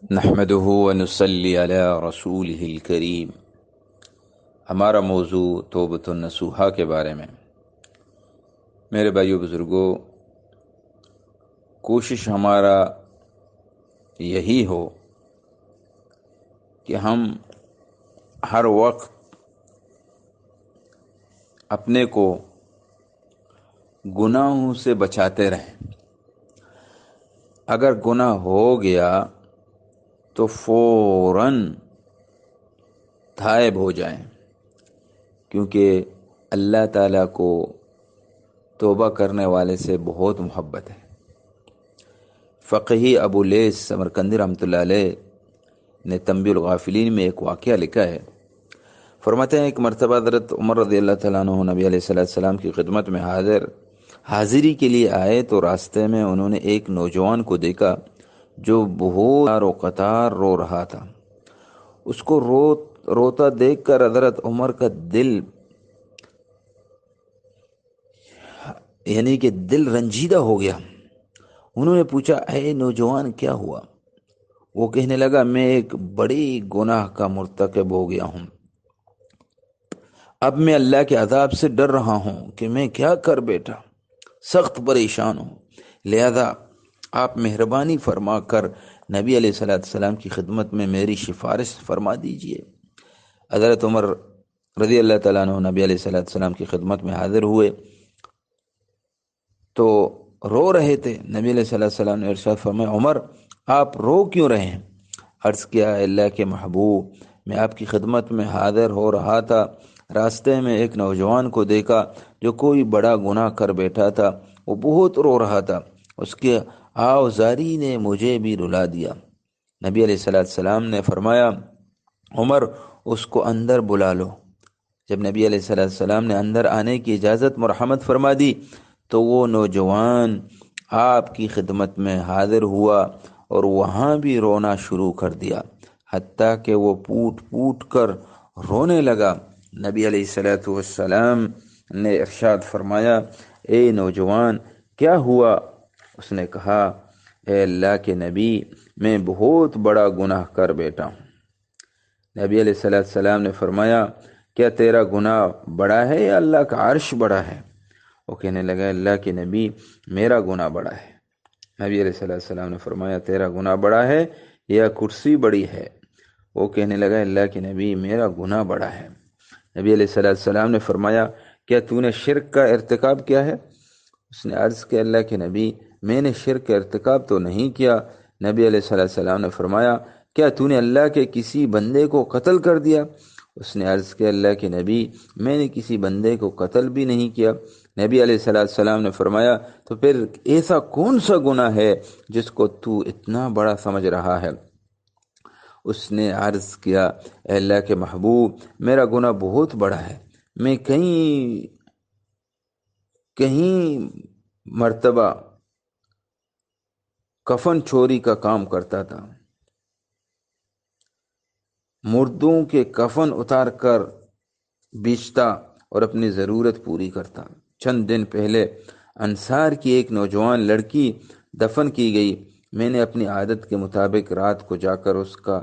نحمده ونصلي علی رسوله الکریم۔ ہمارا موضوع توبۃ النصوحہ کے بارے میں۔ میرے بھائیو بزرگوں، کوشش ہمارا یہی ہو کہ ہم ہر وقت اپنے کو گناہوں سے بچاتے رہیں۔ اگر گناہ ہو گیا تو فوراً تائب ہو جائیں، کیونکہ اللہ تعالیٰ کو توبہ کرنے والے سے بہت محبت ہے۔ فقیہ ابو لیث سمرقندی رحمۃ اللہ علیہ نے تنبیہ الغافلین میں ایک واقعہ لکھا ہے۔ فرماتے ہیں ایک مرتبہ حضرت عمر رضی اللہ تعالیٰ عنہ نبی علیہ السلام کی خدمت میں حاضری کے لیے آئے تو راستے میں انہوں نے ایک نوجوان کو دیکھا جو بہت قطار رو رہا تھا۔ اس کو روتا دیکھ کر حضرت عمر کا دل دل رنجیدہ ہو گیا۔ انہوں نے پوچھا، اے نوجوان کیا ہوا؟ وہ کہنے لگا، میں ایک بڑی گناہ کا مرتکب ہو گیا ہوں۔ اب میں اللہ کے عذاب سے ڈر رہا ہوں کہ میں کیا کر بیٹھا، سخت پریشان ہوں۔ لہذا آپ مہربانی فرما کر نبی علیہ السلام کی خدمت میں میری سفارش فرما دیجئے۔ حضرت عمر رضی اللہ تعالیٰ عنہ نبی علیہ السلام کی خدمت میں حاضر ہوئے تو رو رہے تھے۔ نبی علیہ السلام نے ارشاد فرمایا، عمر آپ رو کیوں رہے ہیں؟ عرض کیا، اللہ کے محبوب، میں آپ کی خدمت میں حاضر ہو رہا تھا، راستے میں ایک نوجوان کو دیکھا جو کوئی بڑا گناہ کر بیٹھا تھا، وہ بہت رو رہا تھا، اس کے آوازاری نے مجھے بھی رلا دیا۔ نبی علیہ السلام نے فرمایا، عمر اس کو اندر بلا لو۔ جب نبی علیہ السلام نے اندر آنے کی اجازت مرحمت فرما دی تو وہ نوجوان آپ کی خدمت میں حاضر ہوا اور وہاں بھی رونا شروع کر دیا، حتیٰ کہ وہ پوٹ پوٹ کر رونے لگا۔ نبی علیہ السلام نے ارشاد فرمایا، اے نوجوان کیا ہوا؟ اس نے کہا، اے اللہ کے نبی، میں بہت بڑا گناہ کر بیٹھا ہوں۔ نبی علیہ السلام نے فرمایا، کیا تیرا گناہ بڑا ہے یا اللہ کا عرش بڑا ہے؟ وہ کہنے لگا، اللہ کے نبی میرا گناہ بڑا ہے۔ نبی علیہ السلام نے فرمایا، تیرا گناہ بڑا ہے یا کرسی بڑی ہے؟ وہ کہنے لگا، اللہ کے نبی میرا گناہ بڑا ہے۔ نبی علیہ السلام نے فرمایا، کیا تو نے شرک کا ارتکاب کیا ہے؟ اس نے عرض کیا، اللہ کے نبی میں نے شرک کا ارتکاب تو نہیں کیا۔ نبی علیہ السلام نے فرمایا، کیا تو نے اللہ کے کسی بندے کو قتل کر دیا؟ اس نے عرض کیا، اللہ کے نبی میں نے کسی بندے کو قتل بھی نہیں کیا۔ نبی علیہ السلام نے فرمایا، تو پھر ایسا کون سا گناہ ہے جس کو تو اتنا بڑا سمجھ رہا ہے؟ اس نے عرض کیا، اے اللہ کے محبوب میرا گناہ بہت بڑا ہے، میں کہیں مرتبہ کفن چوری کا کام کرتا تھا، مردوں کے کفن اتار کر بیچتا اور اپنی ضرورت پوری کرتا۔ چند دن پہلے انصار کی ایک نوجوان لڑکی دفن کی گئی۔ میں نے اپنی عادت کے مطابق رات کو جا کر اس کا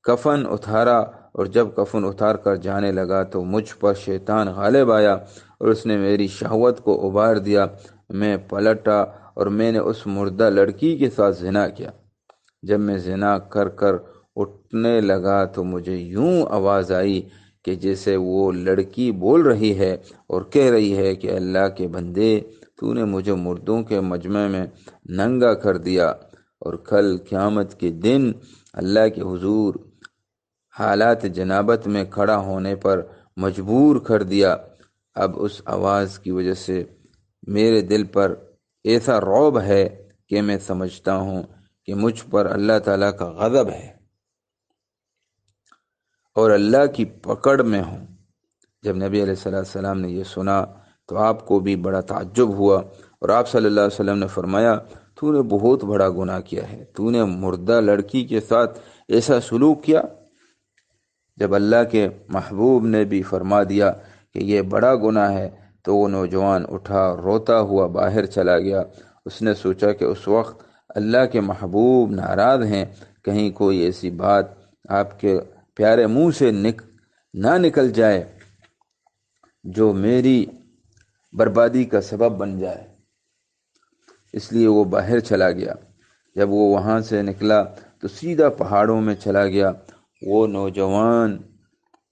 کفن اتارا، اور جب کفن اتار کر جانے لگا تو مجھ پر شیطان غالب آیا اور اس نے میری شہوت کو ابھار دیا۔ میں پلٹا اور میں نے اس مردہ لڑکی کے ساتھ زنا کیا۔ جب میں زنا کر اٹھنے لگا تو مجھے یوں آواز آئی کہ جیسے وہ لڑکی بول رہی ہے اور کہہ رہی ہے کہ اللہ کے بندے، تو نے مجھے مردوں کے مجمع میں ننگا کر دیا اور کل قیامت کے دن اللہ کے حضور حالات جنابت میں کھڑا ہونے پر مجبور کر دیا۔ اب اس آواز کی وجہ سے میرے دل پر ایسا رعب ہے کہ میں سمجھتا ہوں کہ مجھ پر اللہ تعالیٰ کا غضب ہے اور اللہ کی پکڑ میں ہوں۔ جب نبی علیہ السلام نے یہ سنا تو آپ کو بھی بڑا تعجب ہوا، اور آپ صلی اللہ علیہ وسلم نے فرمایا، تو نے بہت بڑا گناہ کیا ہے، تو نے مردہ لڑکی کے ساتھ ایسا سلوک کیا۔ جب اللہ کے محبوب نے بھی فرما دیا کہ یہ بڑا گناہ ہے تو وہ نوجوان اٹھا روتا ہوا باہر چلا گیا۔ اس نے سوچا کہ اس وقت اللہ کے محبوب ناراض ہیں، کہیں کوئی ایسی بات آپ کے پیارے منہ سے نہ نکل جائے جو میری بربادی کا سبب بن جائے۔ اس لیے وہ باہر چلا گیا۔ جب وہ وہاں سے نکلا تو سیدھا پہاڑوں میں چلا گیا۔ وہ نوجوان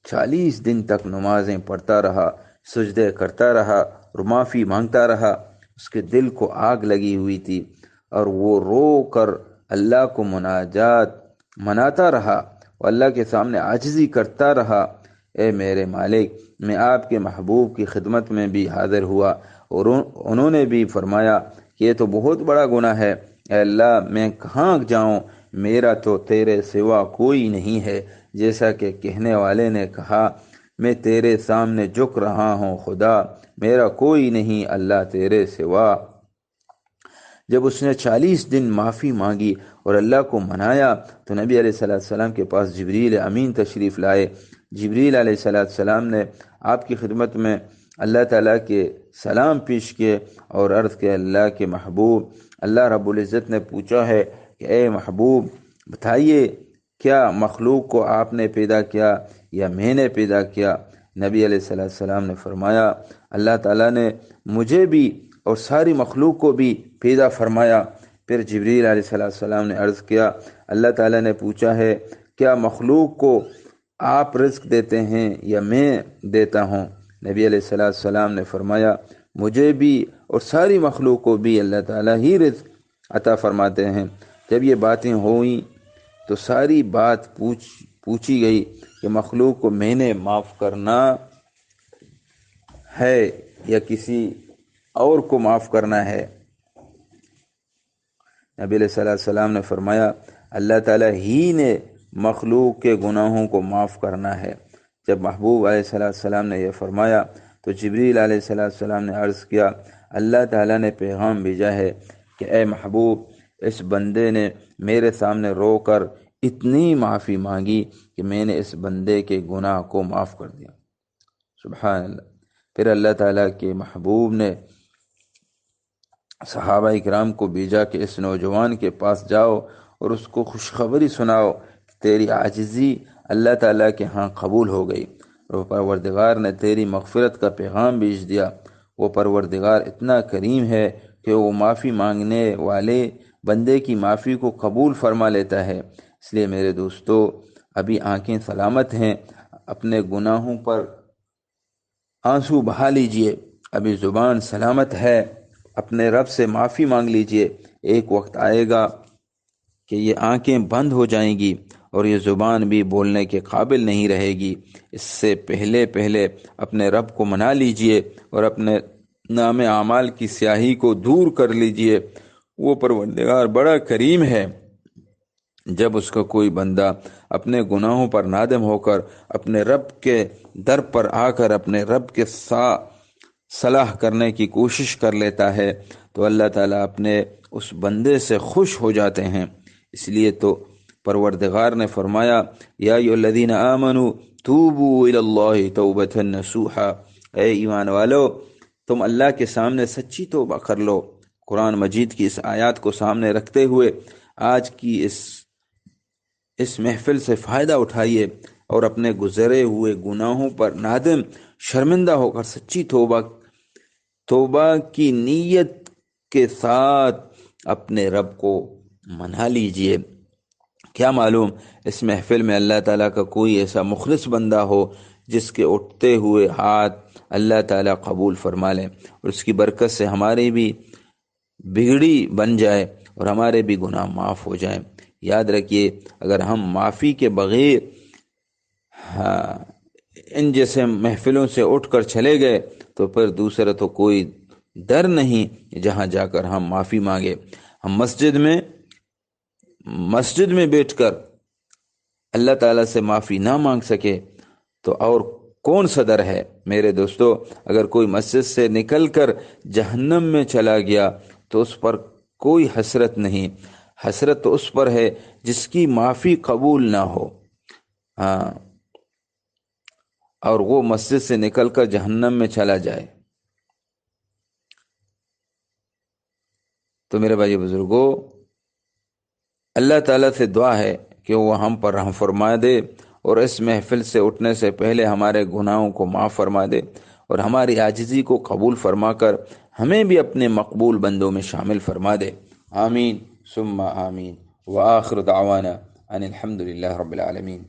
40 دن تک نمازیں پڑھتا رہا، سجدے کرتا رہا اور معافی مانگتا رہا۔ اس کے دل کو آگ لگی ہوئی تھی اور وہ رو کر اللہ کو مناتا رہا اور اللہ کے سامنے عاجزی کرتا رہا، اے میرے مالک، میں آپ کے محبوب کی خدمت میں بھی حاضر ہوا اور انہوں نے بھی فرمایا کہ یہ تو بہت بڑا گناہ ہے، اے اللہ میں کہاں جاؤں، میرا تو تیرے سوا کوئی نہیں ہے۔ جیسا کہ کہنے والے نے کہا، میں تیرے سامنے جھک رہا ہوں خدا، میرا کوئی نہیں اللہ تیرے سوا۔ جب اس نے 40 دن معافی مانگی اور اللہ کو منایا تو نبی علیہ السلام کے پاس جبریل امین تشریف لائے۔ جبریل علیہ السلام نے آپ کی خدمت میں اللہ تعالیٰ کے سلام پیش کیے اور عرض کے اللہ کے محبوب، اللہ رب العزت نے پوچھا ہے کہ اے محبوب بتائیے کیا مخلوق کو آپ نے پیدا کیا یا میں نے پیدا کیا؟ نبی علیہ السلام نے فرمایا اللہ تعالیٰ نے مجھے بھی اور ساری مخلوق کو بھی پیدا فرمایا۔ پھر جبریل علیہ السلام نے عرض کیا اللہ تعالیٰ نے پوچھا ہے کیا مخلوق کو آپ رزق دیتے ہیں یا میں دیتا ہوں؟ نبی علیہ السلام نے فرمایا مجھے بھی اور ساری مخلوق کو بھی اللہ تعالیٰ ہی رزق عطا فرماتے ہیں۔ جب یہ باتیں ہوئیں تو ساری بات پوچھی گئی کہ مخلوق کو میں نے معاف کرنا ہے یا کسی اور کو معاف کرنا ہے؟ نبی علیہ السلام نے فرمایا اللہ تعالیٰ ہی نے مخلوق کے گناہوں کو معاف کرنا ہے۔ جب محبوب علیہ السلام نے یہ فرمایا تو جبریل علیہ السلام نے عرض کیا اللہ تعالیٰ نے پیغام بھیجا ہے کہ اے محبوب اس بندے نے میرے سامنے رو کر اتنی معافی مانگی کہ میں نے اس بندے کے گناہ کو معاف کر دیا۔ سبحان اللہ۔ پھر اللہ تعالیٰ کے محبوب نے صحابہ اکرام کو بھیجا کہ اس نوجوان کے پاس جاؤ اور اس کو خوشخبری سناؤ کہ تیری عاجزی اللہ تعالیٰ کے ہاں قبول ہو گئی اور پروردگار نے تیری مغفرت کا پیغام بھیج دیا۔ وہ پروردگار اتنا کریم ہے کہ وہ معافی مانگنے والے بندے کی معافی کو قبول فرما لیتا ہے۔ اس لیے میرے دوستو ابھی آنکھیں سلامت ہیں، اپنے گناہوں پر آنسو بہا لیجئے، ابھی زبان سلامت ہے، اپنے رب سے معافی مانگ لیجئے۔ ایک وقت آئے گا کہ یہ آنکھیں بند ہو جائیں گی اور یہ زبان بھی بولنے کے قابل نہیں رہے گی۔ اس سے پہلے اپنے رب کو منا لیجئے اور اپنے نام اعمال کی سیاہی کو دور کر لیجئے۔ وہ پروردگار بڑا کریم ہے، جب اس کا کوئی بندہ اپنے گناہوں پر نادم ہو کر اپنے رب کے در پر آ کر اپنے رب کے صلاح کرنے کی کوشش کر لیتا ہے تو اللہ تعالیٰ اپنے اس بندے سے خوش ہو جاتے ہیں۔ اس لیے تو پروردگار نے فرمایا یا ایھا الذین آمنوا توبوا الی اللہ توبۃ نصوحا، اے ایمان والو تم اللہ کے سامنے سچی توبہ کر لو۔ قرآن مجید کی اس آیات کو سامنے رکھتے ہوئے آج کی اس محفل سے فائدہ اٹھائیے اور اپنے گزرے ہوئے گناہوں پر نادم شرمندہ ہو کر سچی توبہ کی نیت کے ساتھ اپنے رب کو منا لیجئے۔ کیا معلوم اس محفل میں اللہ تعالیٰ کا کوئی ایسا مخلص بندہ ہو جس کے اٹھتے ہوئے ہاتھ اللہ تعالیٰ قبول فرما لیں اور اس کی برکت سے ہماری بھی بگڑی بن جائے اور ہمارے بھی گناہ معاف ہو جائیں۔ یاد رکھیے اگر ہم معافی کے بغیر ان جیسے محفلوں سے اٹھ کر چلے گئے تو پھر دوسرا تو کوئی در نہیں جہاں جا کر ہم معافی مانگے۔ ہم مسجد میں بیٹھ کر اللہ تعالیٰ سے معافی نہ مانگ سکے تو اور کون سا در ہے؟ میرے دوستو اگر کوئی مسجد سے نکل کر جہنم میں چلا گیا تو اس پر کوئی حسرت نہیں، حسرت تو اس پر ہے جس کی معافی قبول نہ ہو، اور وہ مسجد سے نکل کر جہنم میں چلا جائے۔ تو میرے بھائی بزرگوں اللہ تعالیٰ سے دعا ہے کہ وہ ہم پر رحم فرما دے اور اس محفل سے اٹھنے سے پہلے ہمارے گناہوں کو معاف فرما دے اور ہماری عاجزی کو قبول فرما کر ہمیں بھی اپنے مقبول بندوں میں شامل فرما دے. آمین ثم آمین. وآخر دعوانا ان الحمد للہ رب العالمین.